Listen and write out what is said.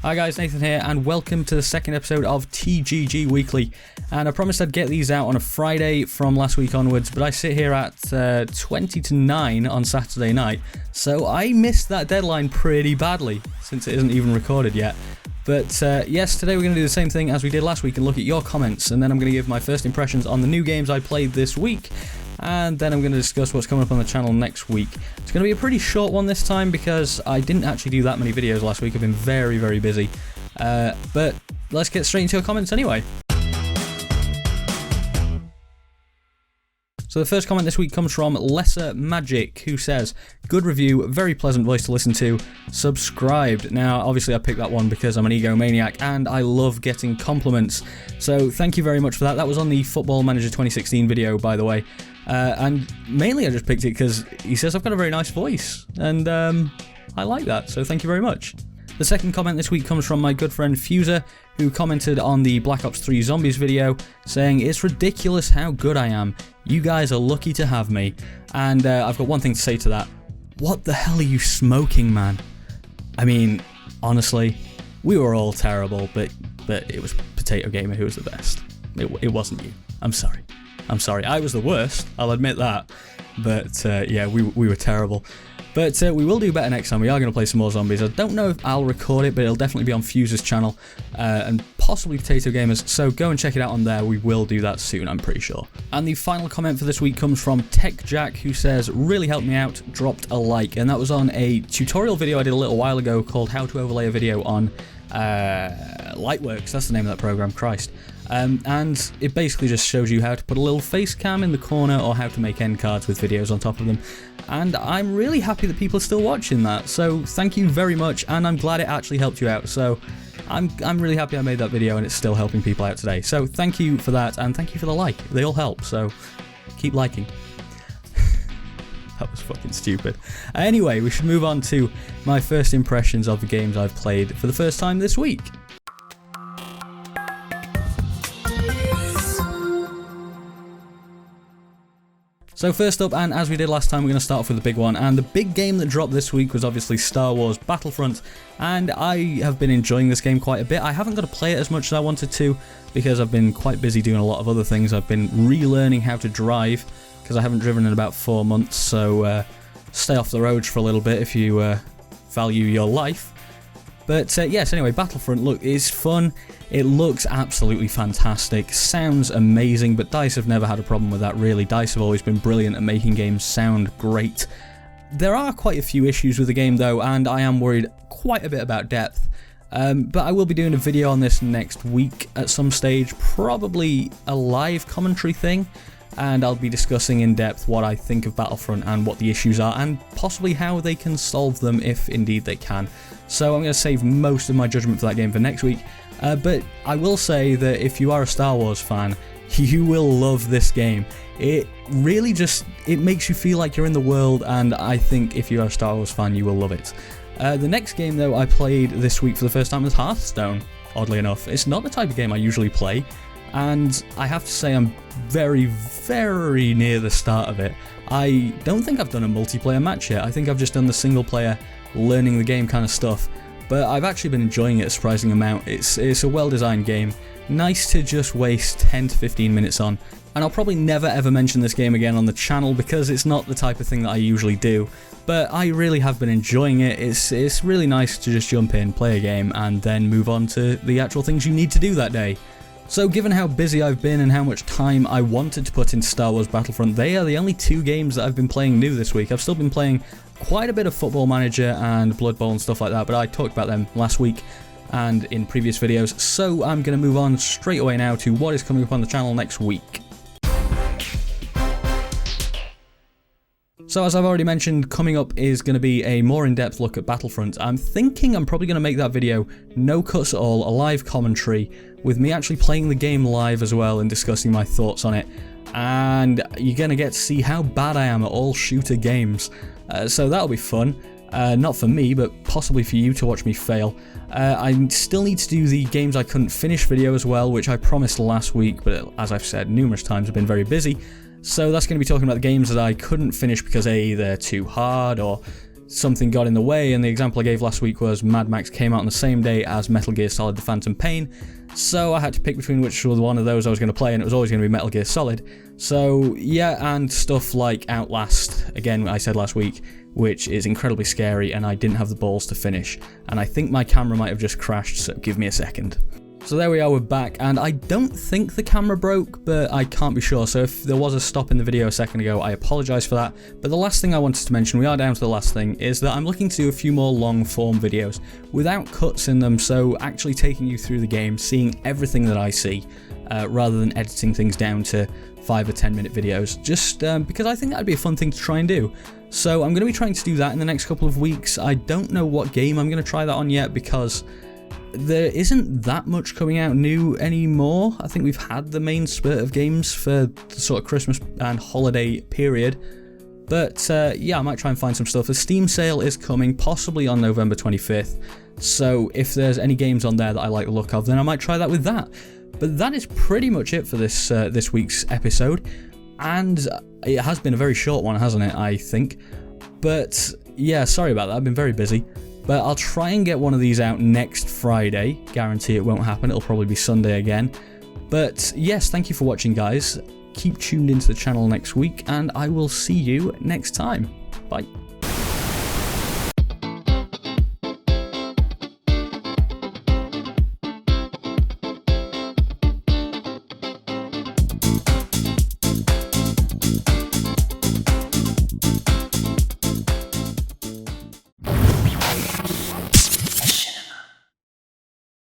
Hi guys, Nathan here, and welcome to the second episode of TGG Weekly. And I promised I'd get these out on a Friday from last week onwards, but I sit here at 20 to 9 on Saturday night, so I missed that deadline pretty badly, since it isn't even recorded yet. But yes, today we're going to do the same thing as we did last week and look at your comments, and then I'm going to give my first impressions on the new games I played this week. And then I'm going to discuss what's coming up on the channel next week. It's going to be a pretty short one this time because I didn't actually do that many videos last week. I've been very, very busy. But let's get straight into your comments anyway. So the first comment this week comes from Lesser Magic, who says, "Good review, very pleasant voice to listen to, subscribed." Now, obviously I picked that one because I'm an egomaniac and I love getting compliments. So thank you very much for that. That was on the Football Manager 2016 video, by the way. And mainly I just picked it because he says I've got a very nice voice, and I like that, so thank you very much. The second comment this week comes from my good friend Fuser, who commented on the Black Ops 3 Zombies video, saying, "It's ridiculous how good I am. You guys are lucky to have me." And I've got one thing to say to that. What the hell are you smoking, man? I mean, honestly, we were all terrible, but it was Potato Gamer who was the best. It wasn't you. I'm sorry. I was the worst, I'll admit that. But yeah, we were terrible. But we will do better next time. We are going to play some more zombies. I don't know if I'll record it, but it'll definitely be on Fuser's channel and possibly Potato Gamers. So go and check it out on there. We will do that soon, I'm pretty sure. And the final comment for this week comes from Tech Jack, who says, "Really helped me out, dropped a like." And that was on a tutorial video I did a little while ago called How to Overlay a Video on Lightworks. That's the name of that program, Christ. And it basically just shows you how to put a little face cam in the corner or how to make end cards with videos on top of them. And I'm really happy that people are still watching that, so thank you very much, and I'm glad it actually helped you out. So I'm really happy I made that video and it's still helping people out today. So thank you for that, and thank you for the like. They all help, so keep liking. That was fucking stupid. Anyway, we should move on to my first impressions of the games I've played for the first time this week. So first up, and as we did last time, we're going to start off with the big one, and the big game that dropped this week was obviously Star Wars Battlefront, and I have been enjoying this game quite a bit. I haven't got to play it as much as I wanted to, because I've been quite busy doing a lot of other things. I've been relearning how to drive, because I haven't driven in about 4 months, so stay off the roads for a little bit if you value your life. But yes, anyway, Battlefront, look, it's fun, it looks absolutely fantastic, sounds amazing, but DICE have never had a problem with that, really. DICE have always been brilliant at making games sound great. There are quite a few issues with the game though, and I am worried quite a bit about depth. But I will be doing a video on this next week at some stage, probably a live commentary thing, and I'll be discussing in depth what I think of Battlefront and what the issues are, and possibly how they can solve them if indeed they can. So I'm going to save most of my judgment for that game for next week, but I will say that if you are a Star Wars fan, you will love this game. It really it makes you feel like you're in the world, and I think if you are a Star Wars fan, you will love it. The next game though I played this week for the first time was Hearthstone, oddly enough. It's not the type of game I usually play, and I have to say I'm very, very near the start of it. I don't think I've done a multiplayer match yet. I think I've just done the single player, learning the game kind of stuff, but I've actually been enjoying it a surprising amount. It's a well-designed game, nice to just waste 10 to 15 minutes on, and I'll probably never ever mention this game again on the channel because it's not the type of thing that I usually do, but I really have been enjoying it. It's really nice to just jump in, play a game, and then move on to the actual things you need to do that day. So given how busy I've been and how much time I wanted to put into Star Wars Battlefront, they are the only 2 games that I've been playing new this week. I've still been playing quite a bit of Football Manager and Blood Bowl and stuff like that, but I talked about them last week and in previous videos, so I'm going to move on straight away now to what is coming up on the channel next week. So as I've already mentioned, coming up is going to be a more in-depth look at Battlefront. I'm thinking I'm probably going to make that video no cuts at all, a live commentary, with me actually playing the game live as well and discussing my thoughts on it. And you're going to get to see how bad I am at all shooter games. So that'll be fun. Not for me, but possibly for you to watch me fail. I still need to do the games I couldn't finish video as well, which I promised last week, but as I've said numerous times, I've been very busy. So that's going to be talking about the games that I couldn't finish because A, they're too hard, or something got in the way, and the example I gave last week was Mad Max came out on the same day as Metal Gear Solid The Phantom Pain, so I had to pick between which was one of those I was going to play, and it was always going to be Metal Gear Solid. So yeah, and stuff like Outlast, again I said last week, which is incredibly scary, and I didn't have the balls to finish, and I think my camera might have just crashed, so give me a second. So there we are, we're back, and I don't think the camera broke, but I can't be sure, so if there was a stop in the video a second ago, I apologise for that. But the last thing I wanted to mention, we are down to the last thing, is that I'm looking to do a few more long form videos without cuts in them, so actually taking you through the game, seeing everything that I see, rather than editing things down to 5 or 10 minute videos, just because I think that'd be a fun thing to try and do. So I'm going to be trying to do that in the next couple of weeks. I don't know what game I'm going to try that on yet, because there isn't that much coming out new anymore. I think we've had the main spurt of games for the sort of Christmas and holiday period. But yeah, I might try and find some stuff. The Steam sale is coming, possibly on November 25th. So if there's any games on there that I like the look of, then I might try that with that. But that is pretty much it for this this week's episode. And it has been a very short one, hasn't it, I think. But yeah, sorry about that, I've been very busy. But I'll try and get one of these out next Friday. Guarantee it won't happen, it'll probably be Sunday again. But yes, thank you for watching, guys. Keep tuned into the channel next week, and I will see you next time. Bye.